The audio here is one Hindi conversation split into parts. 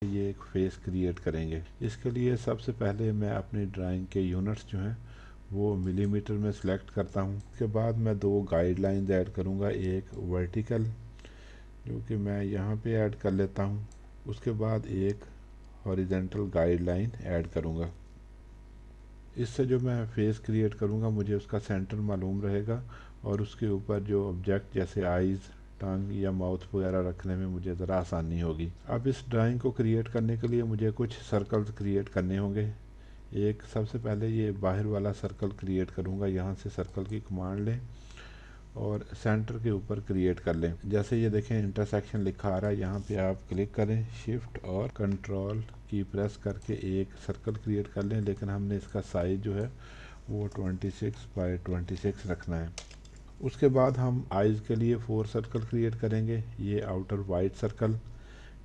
ये एक फेस क्रिएट करेंगे। इसके लिए सबसे पहले मैं अपनी ड्राइंग के यूनिट्स जो हैं वो मिलीमीटर में सिलेक्ट करता हूँ। उसके बाद मैं दो गाइडलाइंस ऐड करूँगा, एक वर्टिकल जो कि मैं यहाँ पे ऐड कर लेता हूँ, उसके बाद एक हॉरिजेंटल गाइडलाइन ऐड करूँगा। इससे जो मैं फेस क्रिएट करूँगा मुझे उसका सेंटर मालूम रहेगा और उसके ऊपर जो ऑब्जेक्ट जैसे आइज़, टंग या माउथ वगैरह रखने में मुझे ज़रा आसानी होगी। अब इस ड्राइंग को क्रिएट करने के लिए मुझे कुछ सर्कल्स क्रिएट करने होंगे। एक सबसे पहले ये बाहर वाला सर्कल क्रिएट करूँगा, यहाँ से सर्कल की कमांड लें और सेंटर के ऊपर क्रिएट कर लें। जैसे ये देखें इंटरसेक्शन लिखा आ रहा है, यहाँ पे आप क्लिक करें, शिफ्ट और कंट्रोल की प्रेस करके एक सर्कल क्रिएट कर लें, लेकिन हमने इसका साइज जो है वो 26 बाय 26 रखना है। उसके बाद हम आइज़ के लिए 4 सर्कल क्रिएट करेंगे। ये आउटर वाइट सर्कल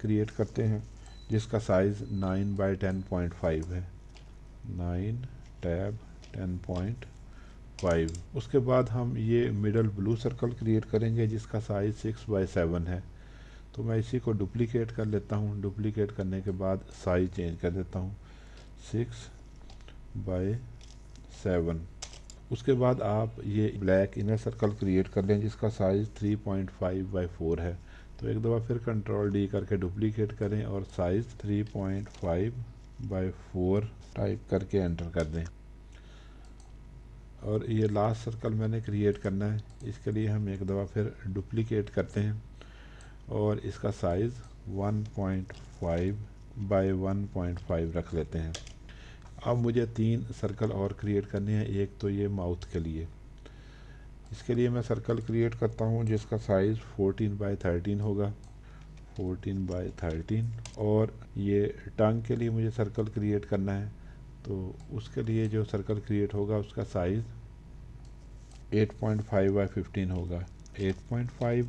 क्रिएट करते हैं जिसका साइज़ 9 बाय 10.5 है, 9 टैब 10.5। उसके बाद हम ये मिडल ब्लू सर्कल क्रिएट करेंगे जिसका साइज़ 6 बाय 7 है। तो मैं इसी को डुप्लीकेट कर लेता हूँ। डुप्लीकेट करने के बाद साइज चेंज कर देता हूँ, 6 बाय 7। उसके बाद आप ये ब्लैक इनर सर्कल क्रिएट कर लें जिसका साइज़ 3.5 बाय 4 है। तो एक दफ़ा फिर कंट्रोल डी करके डुप्लीकेट करें और साइज़ 3.5 बाय 4 टाइप करके एंटर कर दें। और ये लास्ट सर्कल मैंने क्रिएट करना है, इसके लिए हम एक दफ़ा फिर डुप्लीकेट करते हैं और इसका साइज़ 1.5 बाय 1.5 रख लेते हैं। अब मुझे 3 सर्कल और क्रिएट करने हैं। एक तो ये माउथ के लिए, इसके लिए मैं सर्कल क्रिएट करता हूँ जिसका साइज़ 14 बाय 13 होगा, 14 बाय 13। और ये टंग के लिए मुझे सर्कल क्रिएट करना है, तो उसके लिए जो सर्कल क्रिएट होगा उसका साइज़ 8.5 बाय 15 होगा, 8.5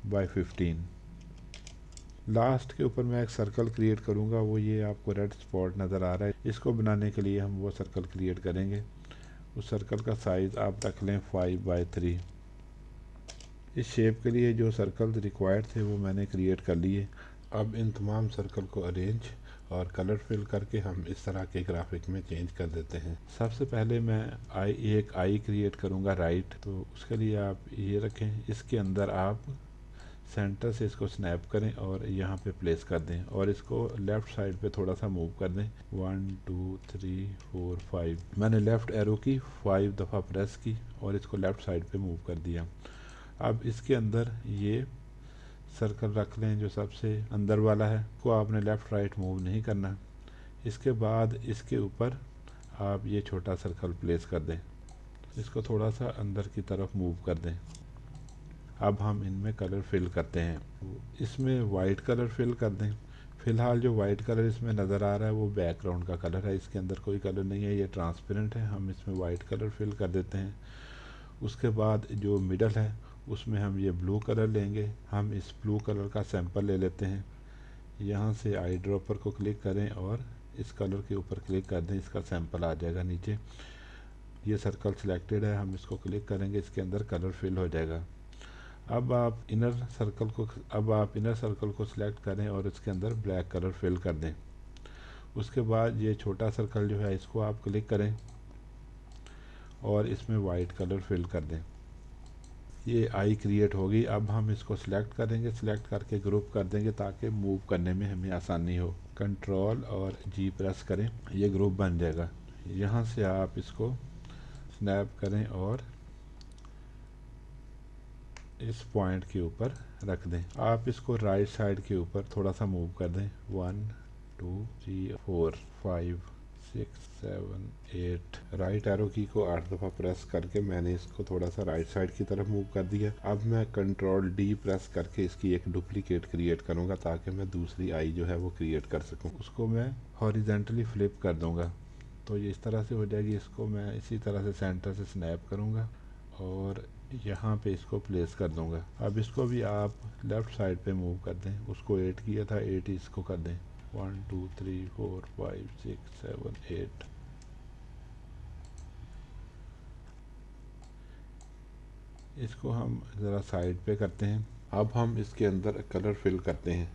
बाय 15। लास्ट के ऊपर मैं एक सर्कल क्रिएट करूँगा, वो ये आपको रेड स्पॉट नज़र आ रहा है, इसको बनाने के लिए हम वो सर्कल क्रिएट करेंगे। उस सर्कल का साइज़ आप रख लें 5 बाय 3। इस शेप के लिए जो सर्कल रिक्वायर्ड थे वो मैंने क्रिएट कर लिए। अब इन तमाम सर्कल को अरेंज और कलर फिल करके हम इस तरह के ग्राफिक में चेंज कर देते हैं। सबसे पहले मैं एक आई क्रिएट करूँगा राइट, तो उसके लिए आप ये रखें, इसके अंदर आप सेंटर से इसको स्नैप करें और यहाँ पे प्लेस कर दें और इसको लेफ़्ट साइड पे थोड़ा सा मूव कर दें। 1 2 3 4 5 मैंने लेफ़्ट एरो की 5 दफ़ा प्रेस की और इसको लेफ़्ट साइड पे मूव कर दिया। अब इसके अंदर ये सर्कल रख लें जो सबसे अंदर वाला है, को आपने लेफ़्ट राइट मूव नहीं करना। इसके बाद इसके ऊपर आप ये छोटा सर्कल प्लेस कर दें, इसको थोड़ा सा अंदर की तरफ मूव कर दें। अब हम इनमें कलर फिल करते हैं, इसमें वाइट कलर फिल कर दें। फ़िलहाल जो वाइट कलर इसमें नज़र आ रहा है वो बैकग्राउंड का कलर है, इसके अंदर कोई कलर नहीं है, ये ट्रांसपेरेंट है। हम इसमें वाइट कलर फिल कर देते हैं। उसके बाद जो मिडल है उसमें हम ये ब्लू कलर लेंगे। हम इस ब्लू कलर का सैंपल ले लेते हैं, यहाँ से आई ड्रॉपर को क्लिक करें और इस कलर के ऊपर क्लिक कर दें, इसका सैंपल आ जाएगा नीचे। ये सर्कल सिलेक्टेड है, हम इसको क्लिक करेंगे, इसके अंदर कलर फिल हो जाएगा। अब आप इनर सर्कल को सिलेक्ट करें और इसके अंदर ब्लैक कलर फिल कर दें। उसके बाद ये छोटा सर्कल जो है इसको आप क्लिक करें और इसमें वाइट कलर फिल कर दें। ये आई क्रिएट होगी। अब हम इसको सिलेक्ट करेंगे, सिलेक्ट करके ग्रुप कर देंगे ताकि मूव करने में हमें आसानी हो। कंट्रोल और जी प्रेस करें, ये ग्रुप बन जाएगा। यहाँ से आप इसको स्नैप करें और इस पॉइंट के ऊपर रख दें। आप इसको राइट साइड के ऊपर थोड़ा सा मूव कर दें, 1 2 3 4 5 6 7 8। राइट एरो की को 8 दफ़ा प्रेस करके मैंने इसको थोड़ा सा राइट साइड की तरफ मूव कर दिया। अब मैं कंट्रोल डी प्रेस करके इसकी एक डुप्लीकेट क्रिएट करूँगा ताकि मैं दूसरी आई जो है वो क्रिएट कर सकूँ। उसको मैं हॉरिजेंटली फ्लिप कर दूँगा तो ये इस तरह से हो जाएगी। इसको मैं इसी तरह से सेंटर से स्नैप करूँगा और यहाँ पे इसको प्लेस कर दूँगा। अब इसको भी आप लेफ़्ट साइड पे मूव कर दें, उसको 8 किया था, 8 इसको कर दें, 1 2 3 4 5 6 7 8। इसको हम ज़रा साइड पे करते हैं। अब हम इसके अंदर कलर फिल करते हैं।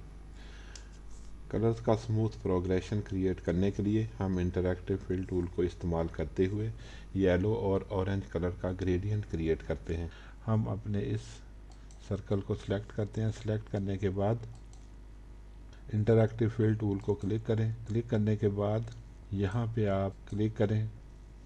कलर्स का स्मूथ प्रोग्रेशन क्रिएट करने के लिए हम इंटरैक्टिव फिल टूल को इस्तेमाल करते हुए येलो और ऑरेंज कलर का ग्रेडियंट क्रिएट करते हैं। हम अपने इस सर्कल को सिलेक्ट करते हैं। सिलेक्ट करने के बाद इंटरैक्टिव फिल टूल को क्लिक करें। क्लिक करने के बाद यहाँ पे आप क्लिक करें,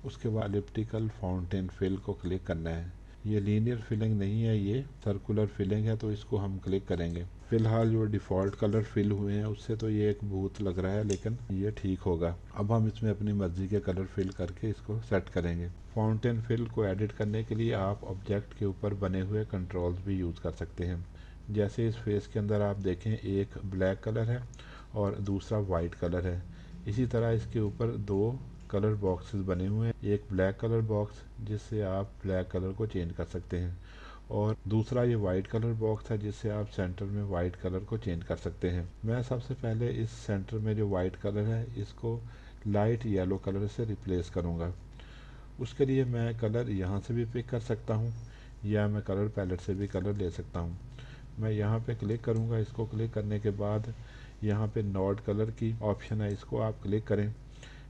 उसके बाद एलिप्टिकल फाउंटेन फिल को क्लिक करना है। ये लीनियर फिलिंग नहीं है, ये सर्कुलर फिलिंग है, तो इसको हम क्लिक करेंगे। फिलहाल जो डिफ़ॉल्ट कलर फिल हुए हैं उससे तो ये एक भूत लग रहा है, लेकिन ये ठीक होगा। अब हम इसमें अपनी मर्ज़ी के कलर फिल करके इसको सेट करेंगे। फाउंटेन फिल को एडिट करने के लिए आप ऑब्जेक्ट के ऊपर बने हुए कंट्रोल्स भी यूज़ कर सकते हैं। जैसे इस फेस के अंदर आप देखें, एक ब्लैक कलर है और दूसरा वाइट कलर है। इसी तरह इसके ऊपर दो कलर बॉक्सेस बने हुए हैं, एक ब्लैक कलर बॉक्स जिससे आप ब्लैक कलर को चेंज कर सकते हैं, और दूसरा ये वाइट कलर बॉक्स है जिससे आप सेंटर में वाइट कलर को चेंज कर सकते हैं। मैं सबसे पहले इस सेंटर में जो वाइट कलर है इसको लाइट येलो कलर से रिप्लेस करूँगा। उसके लिए मैं कलर यहाँ से भी पिक कर सकता हूँ या मैं कलर पैलेट से भी कलर ले सकता हूँ। मैं यहाँ पे क्लिक करूँगा। इसको क्लिक करने के बाद यहाँ पे नोड कलर की ऑप्शन है, इसको आप क्लिक करें।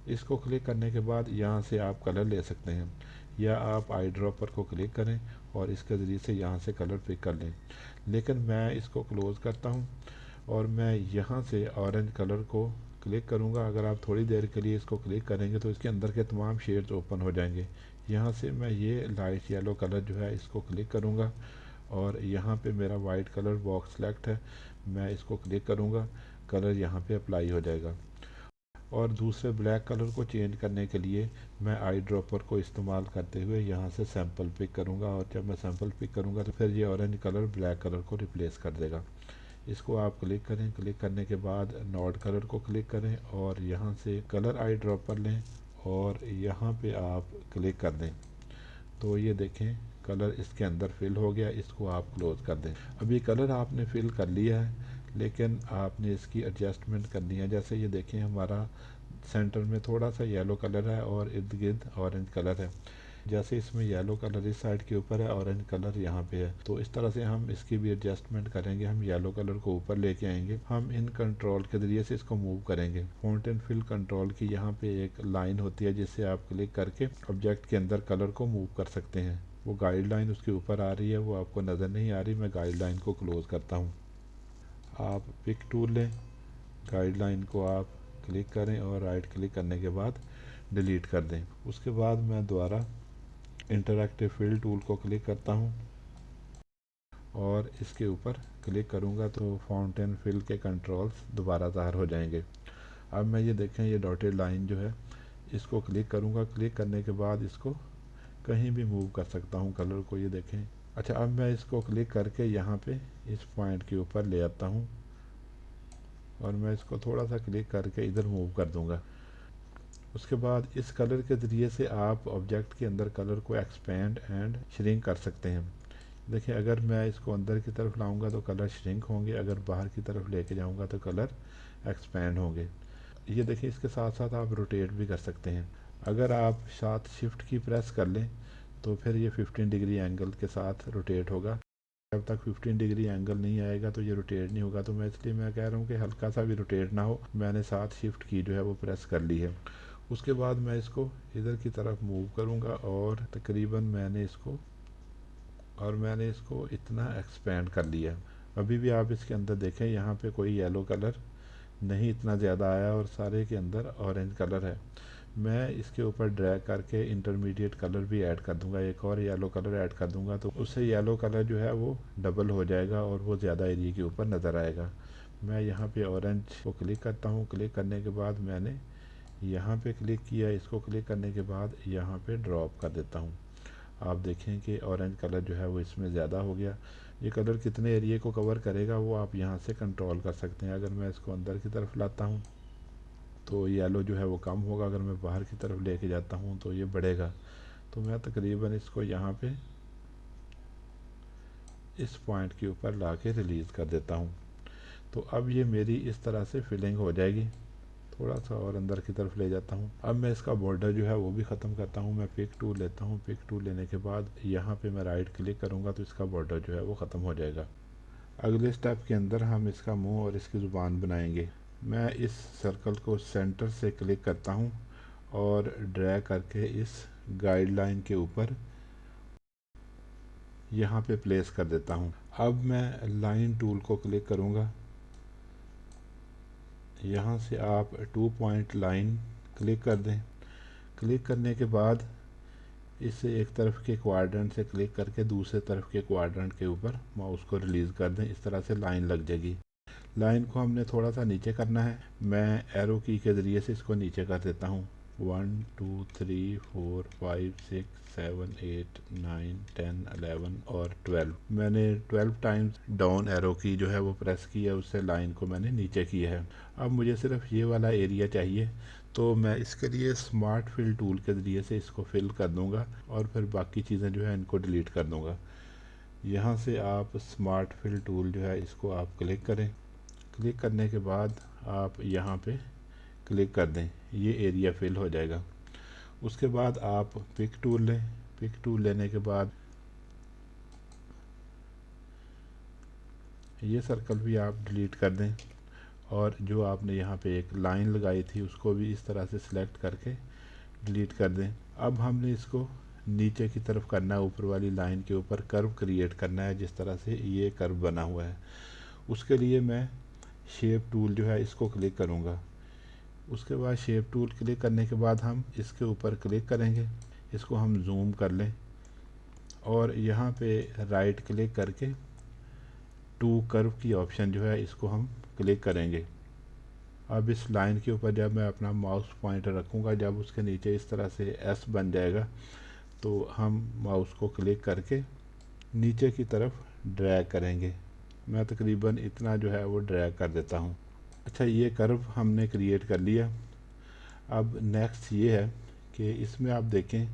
इसको क्लिक करने के बाद यहाँ से आप कलर ले सकते हैं, या आप आई ड्रॉपर को क्लिक करें और इसके ज़रिए से यहाँ से कलर पिक कर लें। लेकिन मैं इसको क्लोज़ करता हूँ और मैं यहाँ से ऑरेंज कलर को क्लिक करूँगा। अगर आप थोड़ी देर के लिए इसको क्लिक करेंगे तो इसके अंदर के तमाम शेड्स ओपन हो जाएंगे। यहाँ से मैं ये लाइट येलो कलर जो है इसको क्लिक करूँगा और यहाँ पे मेरा वाइट कलर बॉक्स सेलेक्ट है, मैं इसको क्लिक करूँगा, कलर यहाँ पे अप्लाई हो जाएगा। और दूसरे ब्लैक कलर को चेंज करने के लिए मैं आई ड्रॉपर को इस्तेमाल करते हुए यहाँ से सैंपल पिक करूँगा, और जब मैं सैंपल पिक करूँगा तो फिर ये ऑरेंज कलर ब्लैक कलर को रिप्लेस कर देगा। इसको आप क्लिक करें। क्लिक करने के बाद नोड कलर को क्लिक करें और यहाँ से कलर आई ड्रॉपर लें और यहाँ पे आप क्लिक कर दें, तो ये देखें कलर इसके अंदर फिल हो गया। इसको आप क्लोज कर दें। अभी कलर आपने फिल कर लिया है, लेकिन आपने इसकी एडजस्टमेंट करनी है। जैसे ये देखें हमारा सेंटर में थोड़ा सा येलो कलर है और इर्द गिर्द ऑरेंज कलर है। जैसे इसमें येलो कलर इस साइड के ऊपर है, ऑरेंज कलर यहाँ पे है, तो इस तरह से हम इसकी भी एडजस्टमेंट करेंगे। हम येलो कलर को ऊपर लेके आएंगे, हम इन कंट्रोल के ज़रिए से इसको मूव करेंगे। फाउंटेन फिल कंट्रोल की यहाँ पे एक लाइन होती है जिससे आप क्लिक करके ऑब्जेक्ट के अंदर कलर को मूव कर सकते हैं। वो गाइडलाइन उसके ऊपर आ रही है, वो आपको नज़र नहीं आ रही। मैं गाइडलाइन को क्लोज करता हूँ। आप पिक टूल लें, गाइडलाइन को आप क्लिक करें और राइट क्लिक करने के बाद डिलीट कर दें। उसके बाद मैं दोबारा इंटरैक्टिव फिल टूल को क्लिक करता हूँ और इसके ऊपर क्लिक करूँगा तो फाउंटेन फिल के कंट्रोल्स दोबारा ज़ाहिर हो जाएंगे। अब मैं ये देखें, ये डॉटेड लाइन जो है इसको क्लिक करूँगा। क्लिक करने के बाद इसको कहीं भी मूव कर सकता हूँ कलर को, ये देखें। अच्छा, अब मैं इसको क्लिक करके यहाँ पे इस पॉइंट के ऊपर ले आता हूँ और मैं इसको थोड़ा सा क्लिक करके इधर मूव कर दूँगा। उसके बाद इस कलर के ज़रिए से आप ऑब्जेक्ट के अंदर कलर को एक्सपेंड एंड श्रिंक कर सकते हैं। देखिए, अगर मैं इसको अंदर की तरफ लाऊंगा तो कलर श्रिंक होंगे, अगर बाहर की तरफ लेके जाऊंगा तो कलर एक्सपेंड होंगे। ये देखिए, इसके साथ साथ आप रोटेट भी कर सकते हैं। अगर आप साथ शिफ्ट की प्रेस कर लें तो फिर ये 15 डिग्री एंगल के साथ रोटेट होगा। जब तक 15 डिग्री एंगल नहीं आएगा तो ये रोटेट नहीं होगा। तो इसलिए मैं कह रहा हूँ कि हल्का सा भी रोटेट ना हो। मैंने साथ शिफ्ट की जो है वो प्रेस कर ली है। उसके बाद मैं इसको इधर की तरफ मूव करूँगा और तकरीबन मैंने इसको इतना एक्सपेंड कर लिया। अभी भी आप इसके अंदर देखें, यहाँ पे कोई येलो कलर नहीं इतना ज़्यादा आया और सारे के अंदर ऑरेंज कलर है। मैं इसके ऊपर ड्रैग करके इंटरमीडिएट कलर भी ऐड कर दूंगा, एक और येलो कलर ऐड कर दूंगा, तो उससे येलो कलर जो है वो डबल हो जाएगा और वो ज़्यादा एरिया के ऊपर नज़र आएगा। मैं यहाँ पे ऑरेंज को क्लिक करता हूँ। क्लिक करने के बाद मैंने यहाँ पे क्लिक किया। इसको क्लिक करने के बाद यहाँ पे ड्रॉप कर देता हूँ। आप देखें कि ऑरेंज कलर जो है वो इसमें ज़्यादा हो गया। ये कलर कितने एरिया को कवर करेगा वो आप यहाँ से कंट्रोल कर सकते हैं। अगर मैं इसको अंदर की तरफ लाता हूँ तो येलो जो है वो कम होगा, अगर मैं बाहर की तरफ लेके जाता हूँ तो ये बढ़ेगा। तो मैं तकरीबन इसको यहाँ पे इस पॉइंट के ऊपर ला के रिलीज़ कर देता हूँ। तो अब ये मेरी इस तरह से फिलिंग हो जाएगी। थोड़ा सा और अंदर की तरफ ले जाता हूँ। अब मैं इसका बॉर्डर जो है वो भी ख़त्म करता हूँ। मैं पिक टूल लेता हूँ। पिक टूल लेने के बाद यहाँ पे मैं राइट क्लिक करूँगा तो इसका बॉर्डर जो है वो ख़त्म हो जाएगा। अगले स्टेप के अंदर हम इसका मुंह और इसकी ज़ुबान बनाएंगे। मैं इस सर्कल को सेंटर से क्लिक करता हूँ और ड्रैग करके इस गाइडलाइन के ऊपर यहाँ पे प्लेस कर देता हूँ। अब मैं लाइन टूल को क्लिक करूँगा। यहाँ से आप 2 पॉइंट लाइन क्लिक कर दें। क्लिक करने के बाद इसे एक तरफ के क्वाड्रेंट से क्लिक करके दूसरे तरफ के क्वाड्रेंट के ऊपर माउस को रिलीज़ कर दें। इस तरह से लाइन लग जाएगी। लाइन को हमने थोड़ा सा नीचे करना है। मैं एरो की के ज़रिए से इसको नीचे कर देता हूँ। 1 2 3 4 5 6 7 8 9 10 11 और 12। मैंने 12 टाइम्स डाउन एरो की जो है वो प्रेस की है, उससे लाइन को मैंने नीचे किया है। अब मुझे सिर्फ ये वाला एरिया चाहिए, तो मैं इसके लिए स्मार्ट फिल टूल के ज़रिए से इसको फिल कर दूंगा और फिर बाकी चीज़ें जो है इनको डिलीट कर दूंगा। यहाँ से आप स्मार्ट फिल टूल जो है इसको आप क्लिक करें। क्लिक करने के बाद आप यहाँ पे क्लिक कर दें, ये एरिया फिल हो जाएगा। उसके बाद आप पिक टूल लें। पिक टूल लेने के बाद ये सर्कल भी आप डिलीट कर दें और जो आपने यहाँ पे एक लाइन लगाई थी उसको भी इस तरह से सिलेक्ट करके डिलीट कर दें। अब हमने इसको नीचे की तरफ करना है, ऊपर वाली लाइन के ऊपर कर्व क्रिएट करना है, जिस तरह से ये कर्व बना हुआ है। उसके लिए मैं शेप टूल जो है इसको क्लिक करूँगा। उसके बाद शेप टूल क्लिक करने के बाद हम इसके ऊपर क्लिक करेंगे। इसको हम जूम कर लें और यहाँ पे राइट क्लिक करके टू कर्व की ऑप्शन जो है इसको हम क्लिक करेंगे। अब इस लाइन के ऊपर जब मैं अपना माउस पॉइंटर रखूँगा, जब उसके नीचे इस तरह से एस बन जाएगा तो हम माउस को क्लिक करके नीचे की तरफ ड्रैग करेंगे। मैं तकरीबन इतना जो है वो ड्रैग कर देता हूँ। अच्छा, ये कर्व हमने क्रिएट कर लिया। अब नेक्स्ट ये है कि इसमें आप देखें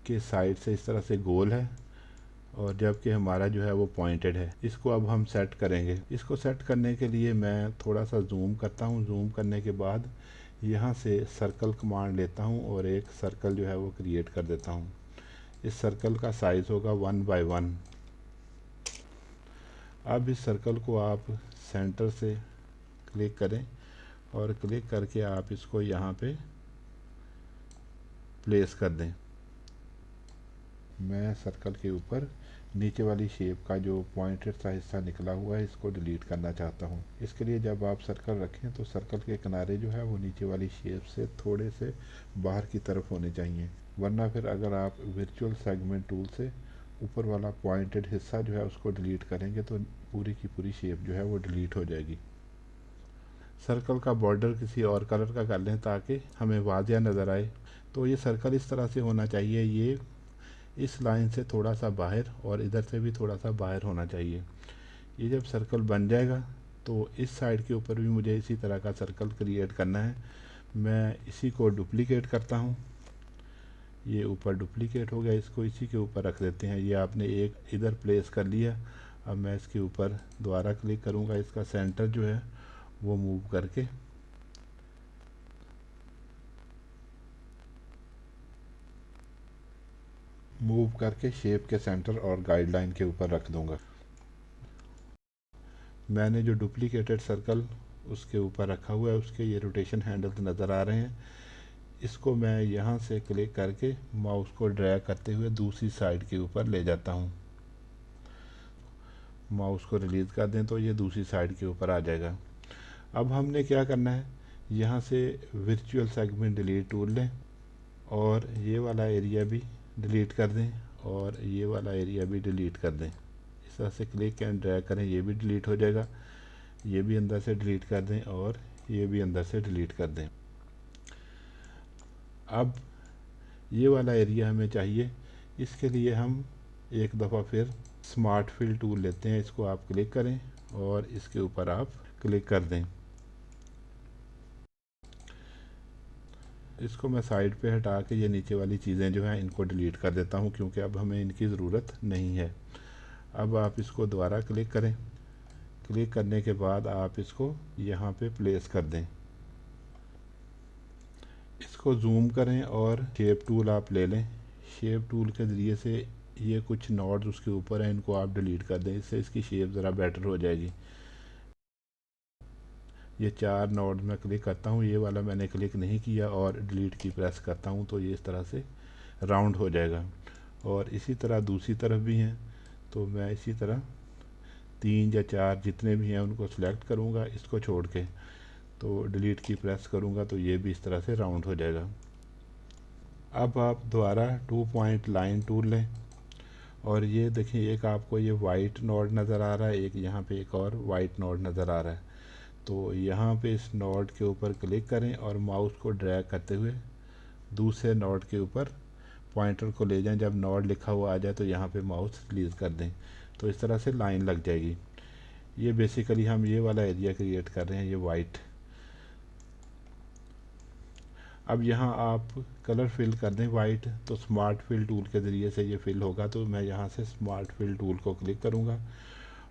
कि साइड से इस तरह से गोल है और जबकि हमारा जो है वो पॉइंटेड है। इसको अब हम सेट करेंगे। इसको सेट करने के लिए मैं थोड़ा सा जूम करता हूँ। जूम करने के बाद यहाँ से सर्कल कमांड लेता हूँ और एक सर्कल जो है वो क्रिएट कर देता हूँ। इस सर्कल का साइज़ होगा 1 बाय 1। अब इस सर्कल को आप सेंटर से क्लिक करें और क्लिक करके आप इसको यहाँ पे प्लेस कर दें। मैं सर्कल के ऊपर नीचे वाली शेप का जो पॉइंटेड सा हिस्सा निकला हुआ है इसको डिलीट करना चाहता हूँ। इसके लिए जब आप सर्कल रखें तो सर्कल के किनारे जो है वो नीचे वाली शेप से थोड़े से बाहर की तरफ होने चाहिए, वरना फिर अगर आप वर्चुअल सेगमेंट टूल से ऊपर वाला पॉइंटेड हिस्सा जो है उसको डिलीट करेंगे तो पूरी की पूरी शेप जो है वो डिलीट हो जाएगी। सर्कल का बॉर्डर किसी और कलर का कर लें ताकि हमें वाज़िया नज़र आए। तो ये सर्कल इस तरह से होना चाहिए, ये इस लाइन से थोड़ा सा बाहर और इधर से भी थोड़ा सा बाहर होना चाहिए। ये जब सर्कल बन जाएगा तो इस साइड के ऊपर भी मुझे इसी तरह का सर्कल क्रिएट करना है। मैं इसी को डुप्लीकेट करता हूँ। ये ऊपर डुप्लीकेट हो गया, इसको इसी के ऊपर रख देते हैं। ये आपने एक इधर प्लेस कर लिया। अब मैं इसके ऊपर दोबारा क्लिक करूँगा, इसका सेंटर जो है वो मूव करके शेप के सेंटर और गाइडलाइन के ऊपर रख दूंगा। मैंने जो डुप्लीकेटेड सर्कल उसके ऊपर रखा हुआ है उसके ये रोटेशन हैंडल्स नज़र आ रहे हैं। इसको मैं यहाँ से क्लिक करके माउस को ड्रैग करते हुए दूसरी साइड के ऊपर ले जाता हूँ। माउस को रिलीज़ कर दें तो ये दूसरी साइड के ऊपर आ जाएगा। अब हमने क्या करना है, यहाँ से वर्चुअल सेगमेंट डिलीट टूल लें और ये वाला एरिया भी डिलीट कर दें और ये वाला एरिया भी डिलीट कर दें। इस तरह से क्लिक एंड ड्रैग करें, ये भी डिलीट हो जाएगा। ये भी अंदर से डिलीट कर दें और ये भी अंदर से डिलीट कर दें। अब ये वाला एरिया हमें चाहिए, इसके लिए हम एक दफ़ा फिर स्मार्ट फिल टूल लेते हैं। इसको आप क्लिक करें और इसके ऊपर आप क्लिक कर दें। इसको मैं साइड पे हटा के ये नीचे वाली चीज़ें जो हैं इनको डिलीट कर देता हूँ क्योंकि अब हमें इनकी ज़रूरत नहीं है। अब आप इसको दोबारा क्लिक करें। क्लिक करने के बाद आप इसको यहाँ पे प्लेस कर दें। इसको जूम करें और शेप टूल आप ले लें। शेप टूल के ज़रिए से ये कुछ नॉट्स उसके ऊपर हैं, इनको आप डिलीट कर दें, इससे इसकी शेप ज़रा बेटर हो जाएगी। ये 4 नोड में क्लिक करता हूँ, ये वाला मैंने क्लिक नहीं किया और डिलीट की प्रेस करता हूँ तो ये इस तरह से राउंड हो जाएगा। और इसी तरह दूसरी तरफ भी हैं, तो मैं इसी तरह 3 या 4 जितने भी हैं उनको सिलेक्ट करूँगा इसको छोड़ के, तो डिलीट की प्रेस करूँगा तो ये भी इस तरह से राउंड हो जाएगा। अब आप दोबारा 2 पॉइंट लाइन टूल लें और ये देखिए एक आपको ये वाइट नोड नज़र आ रहा है, एक यहाँ पे एक और वाइट नोड नज़र आ रहा है। तो यहाँ पे इस नोड के ऊपर क्लिक करें और माउस को ड्रैग करते हुए दूसरे नोड के ऊपर पॉइंटर को ले जाएं। जब नोड लिखा हुआ आ जाए तो यहाँ पे माउस रिलीज़ कर दें, तो इस तरह से लाइन लग जाएगी। ये बेसिकली हम ये वाला एरिया क्रिएट कर रहे हैं, ये वाइट। अब यहाँ आप कलर फिल कर दें वाइट, तो स्मार्ट फिल टूल के ज़रिए से ये फिल होगा। तो मैं यहाँ से स्मार्ट फिल टूल को क्लिक करूँगा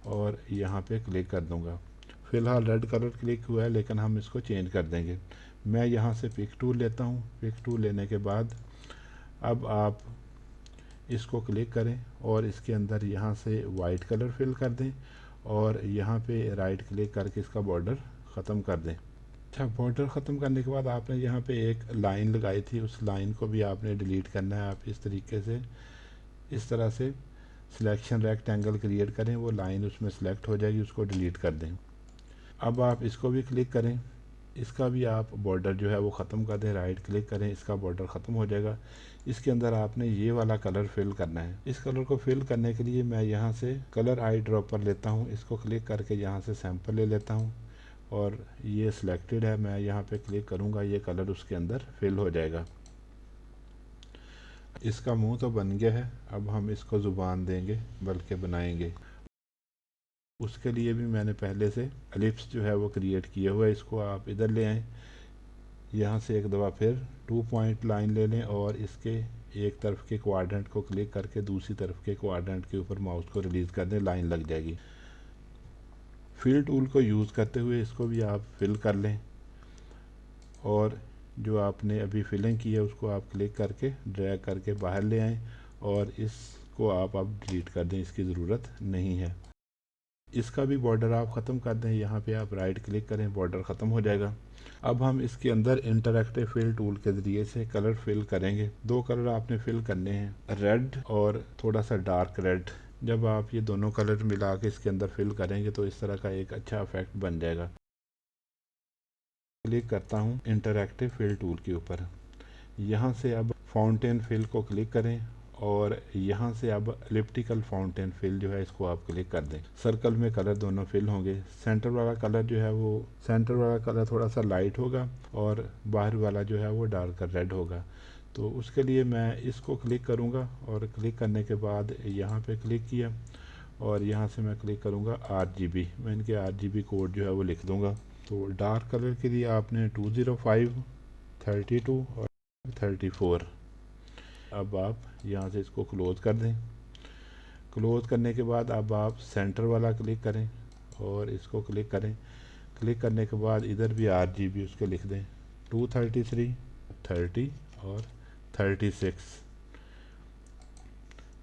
और यहाँ पे क्लिक कर दूँगा। फ़िलहाल रेड कलर क्लिक हुआ है लेकिन हम इसको चेंज कर देंगे। मैं यहाँ से पिक टूल लेता हूँ। पिक टूल लेने के बाद अब आप इसको क्लिक करें और इसके अंदर यहाँ से वाइट कलर फिल कर दें और यहाँ पे राइट क्लिक करके इसका बॉर्डर ख़त्म कर दें। अच्छा, बॉर्डर ख़त्म करने के बाद आपने यहाँ पे एक लाइन लगाई थी, उस लाइन को भी आपने डिलीट करना है। आप इस तरीके से इस तरह से सिलेक्शन रेक्टेंगल क्रिएट करें, वो लाइन उसमें सेलेक्ट हो जाएगी, उसको डिलीट कर दें। अब आप इसको भी क्लिक करें, इसका भी आप बॉर्डर जो है वो ख़त्म कर दें। राइट क्लिक करें, इसका बॉर्डर ख़त्म हो जाएगा। इसके अंदर आपने ये वाला कलर फिल करना है। इस कलर को फिल करने के लिए मैं यहाँ से कलर आई ड्रॉपर लेता हूँ, इसको क्लिक करके यहाँ से सैंपल ले लेता हूँ और ये सिलेक्टेड है। मैं यहाँ पे क्लिक करूँगा, ये कलर उसके अंदर फिल हो जाएगा। इसका मुंह तो बन गया है, अब हम इसको ज़ुबान देंगे, बल्कि बनाएंगे। उसके लिए भी मैंने पहले से एलिप्स जो है वो क्रिएट किया हुआ है, इसको आप इधर ले आएँ। यहाँ से एक दफ़ा फिर 2 पॉइंट लाइन ले लें और इसके एक तरफ के क्वाड्रेंट को क्लिक करके दूसरी तरफ के क्वाड्रेंट के ऊपर माउस को रिलीज़ कर दें, लाइन लग जाएगी। फिल टूल को यूज़ करते हुए इसको भी आप फिल कर लें और जो आपने अभी फिलिंग की है उसको आप क्लिक करके ड्रैग करके बाहर ले आएँ और इसको आप अब डिलीट कर दें, इसकी ज़रूरत नहीं है। इसका भी बॉर्डर आप ख़त्म कर दें, यहाँ पे आप राइट क्लिक करें, बॉर्डर ख़त्म हो जाएगा। अब हम इसके अंदर इंटरैक्टिव फिल टूल के ज़रिए से कलर फिल करेंगे। 2 कलर आपने फिल करने हैं, रेड और थोड़ा सा डार्क रेड। जब आप ये दोनों कलर मिला के इसके अंदर फिल करेंगे तो इस तरह का एक अच्छा इफेक्ट बन जाएगा। क्लिक करता हूँ इंटरैक्टिव फिल टूल के ऊपर, यहाँ से अब फाउंटेन फिल को क्लिक करें और यहाँ से अब एलिप्टिकल फाउंटेन फिल जो है इसको आप क्लिक कर दें। सर्कल में कलर दोनों फिल होंगे। सेंटर वाला कलर जो है वो सेंटर वाला कलर थोड़ा सा लाइट होगा और बाहर वाला जो है वो डार्कर रेड होगा। तो उसके लिए मैं इसको क्लिक करूँगा और क्लिक करने के बाद यहाँ पे क्लिक किया और यहाँ से मैं क्लिक करूँगा RGB। मैं इनके RGB कोड जो है वो लिख दूँगा। तो डार्क कलर के लिए आपने 205, 32 और 34। अब आप यहाँ से इसको क्लोज कर दें। क्लोज करने के बाद अब आप सेंटर वाला क्लिक करें और इसको क्लिक करें। क्लिक करने के बाद इधर भी RGB उसके लिख दें, 233, 30 और 36।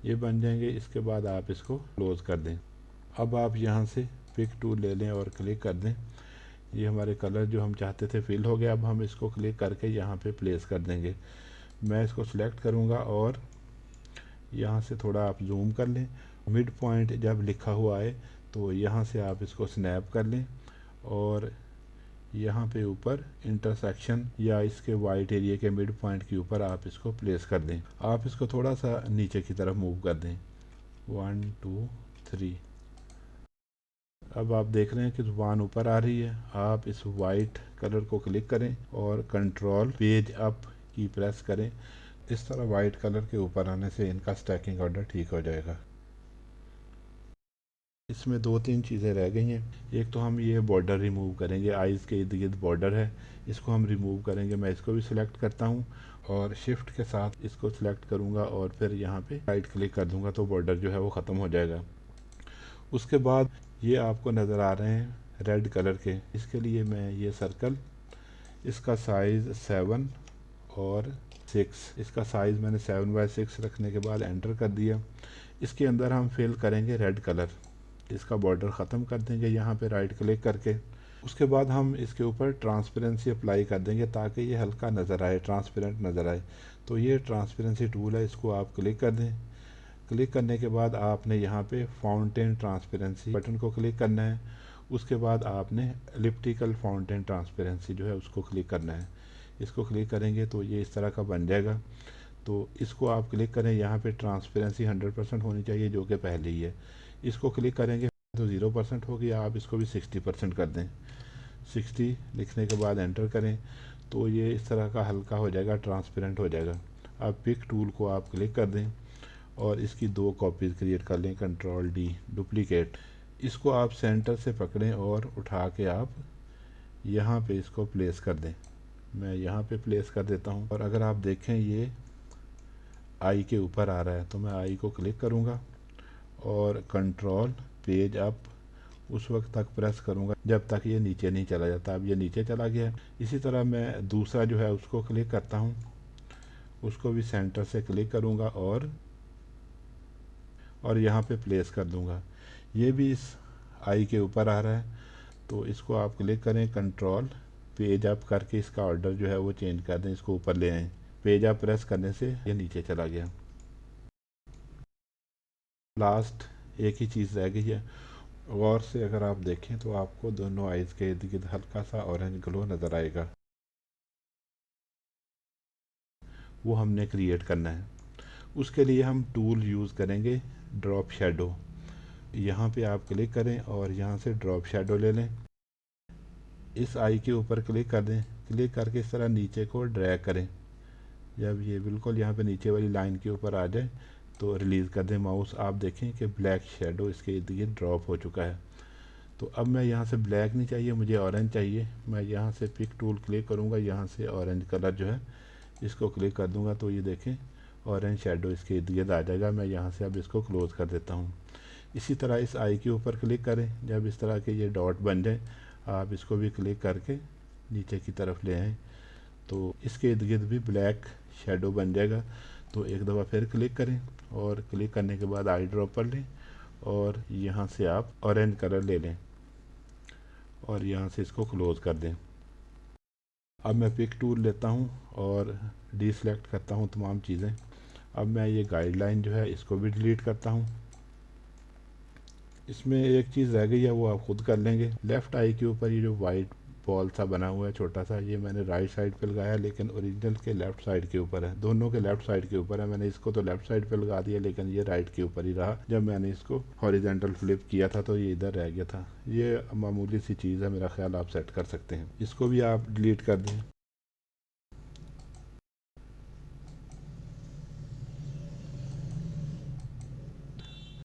ये बन जाएंगे। इसके बाद आप इसको क्लोज कर दें। अब आप यहाँ से पिक टूल ले लें और क्लिक कर दें। ये हमारे कलर जो हम चाहते थे फिल हो गया। अब हम इसको क्लिक करके यहाँ पे प्लेस कर देंगे। मैं इसको सिलेक्ट करूँगा और यहाँ से थोड़ा आप जूम कर लें। मिड पॉइंट जब लिखा हुआ है तो यहाँ से आप इसको स्नैप कर लें और यहाँ पे ऊपर इंटरसेक्शन या इसके वाइट एरिया के मिड पॉइंट के ऊपर आप इसको प्लेस कर दें। आप इसको थोड़ा सा नीचे की तरफ मूव कर दें, 1 2 3। अब आप देख रहे हैं कि ज़ुबान ऊपर आ रही है। आप इस वाइट कलर को क्लिक करें और कंट्रोल पेज अप की प्रेस करें। इस तरह वाइट कलर के ऊपर आने से इनका स्टैकिंग ऑर्डर ठीक हो जाएगा। इसमें 2-3 चीज़ें रह गई हैं। एक तो हम ये बॉर्डर रिमूव करेंगे, आइज़ के इर्द गिर्द बॉर्डर है, इसको हम रिमूव करेंगे। मैं इसको भी सिलेक्ट करता हूँ और शिफ्ट के साथ इसको सिलेक्ट करूँगा और फिर यहाँ पे राइट क्लिक कर दूँगा तो बॉर्डर जो है वो ख़त्म हो जाएगा। उसके बाद ये आपको नज़र आ रहे हैं रेड कलर के, इसके लिए मैं ये सर्कल, इसका साइज़ 7 और 6, इसका साइज़ मैंने 7/6 रखने के बाद एंटर कर दिया। इसके अंदर हम फिल करेंगे रेड कलर। इसका बॉर्डर ख़त्म कर देंगे। यहाँ पे राइट क्लिक करके उसके बाद हम इसके ऊपर ट्रांसपेरेंसी अप्लाई कर देंगे ताकि ये हल्का नज़र आए, ट्रांसपेरेंट नज़र आए। तो ये ट्रांसपेरेंसी टूल है, इसको आप क्लिक कर दें। क्लिक करने के बाद आपने यहाँ पे फाउंटेन ट्रांसपेरेंसी बटन को क्लिक करना है। उसके बाद आपने एलिप्टिकल फाउंटेन ट्रांसपेरेंसी जो है उसको क्लिक करना है। इसको क्लिक करेंगे तो ये इस तरह का बन जाएगा। तो इसको आप क्लिक करें, यहाँ पे ट्रांसपेरेंसी 100% होनी चाहिए जो कि पहले ही है। इसको क्लिक करेंगे तो 0% होगी, आप इसको भी 60% कर दें। 60 लिखने के बाद एंटर करें तो ये इस तरह का हल्का हो जाएगा, ट्रांसपेरेंट हो जाएगा। अब पिक टूल को आप क्लिक कर दें और इसकी 2 कॉपीज़ क्रिएट कर लें, कंट्रोल डी डुप्लीकेट। इसको आप सेंटर से पकड़ें और उठा के आप यहाँ पे इसको प्लेस कर दें। मैं यहाँ पे प्लेस कर देता हूँ और अगर आप देखें ये आई के ऊपर आ रहा है तो मैं आई को क्लिक करूँगा और कंट्रोल पेज अप उस वक्त तक प्रेस करूँगा जब तक ये नीचे नहीं चला जाता। अब ये नीचे चला गया। इसी तरह मैं दूसरा जो है उसको क्लिक करता हूँ, उसको भी सेंटर से क्लिक करूँगा और यहाँ पे प्लेस कर दूँगा। ये भी इस आई के ऊपर आ रहा है तो इसको आप क्लिक करें, कंट्रोल पेज अप करके इसका ऑर्डर जो है वो चेंज कर दें, इसको ऊपर ले आएँ। पेज अप प्रेस करने से ये नीचे चला गया। लास्ट एक ही चीज़ रह गई है। गौर से अगर आप देखें तो आपको दोनों आइज़ के इर्द गिर्द हल्का सा ऑरेंज ग्लो नज़र आएगा। वो हमने क्रिएट करना है। उसके लिए हम टूल यूज़ करेंगे ड्रॉप शैडो। यहाँ पे आप क्लिक करें और यहाँ से ड्रॉप शैडो ले लें। इस आई के ऊपर क्लिक कर दें। क्लिक करके इस तरह नीचे को ड्रैग करें। जब ये बिल्कुल यहाँ पे नीचे वाली लाइन के ऊपर आ जाए तो रिलीज़ कर दें माउस। आप देखें कि ब्लैक शेडो इसके इर्द गिर्द ड्रॉप हो चुका है। तो अब मैं यहाँ से ब्लैक नहीं चाहिए, मुझे ऑरेंज चाहिए। मैं यहाँ से पिक टूल क्लिक करूँगा, यहाँ से ऑरेंज कलर जो है इसको क्लिक कर दूँगा तो ये देखें ऑरेंज शेडो इसके इर्द गिर्द आ जाएगा। मैं यहाँ से अब इसको क्लोज़ कर देता हूँ। इसी तरह इस आई के ऊपर क्लिक करें। जब इस तरह के ये डॉट बन जाए आप इसको भी क्लिक करके नीचे की तरफ ले आएँ तो इसके इर्द गिर्द भी ब्लैक शेडो बन जाएगा। तो एक दफ़ा फिर क्लिक करें और क्लिक करने के बाद आई ड्रॉप कर लें और यहाँ से आप ऑरेंज कलर ले लें और यहाँ से इसको क्लोज़ कर दें। अब मैं पिक टूल लेता हूँ और डीसेलेक्ट करता हूँ तमाम चीज़ें। अब मैं ये गाइडलाइन जो है इसको भी डिलीट करता हूँ। इसमें एक चीज़ रह गई है वो आप खुद कर लेंगे। लेफ़्ट आई के ऊपर ये जो वाइट बॉल सा बना हुआ है छोटा सा, ये मैंने राइट साइड पे लगाया लेकिन ओरिजिनल के लेफ़्ट साइड के ऊपर है। दोनों के लेफ़्ट साइड के ऊपर है। मैंने इसको तो लेफ़्ट साइड पे लगा दिया लेकिन ये राइट के ऊपर ही रहा। जब मैंने इसको हॉरिजेंटल फ्लिप किया था तो ये इधर रह गया था। ये मामूली सी चीज़ है, मेरा ख्याल आप सेट कर सकते हैं। इसको भी आप डिलीट कर दें।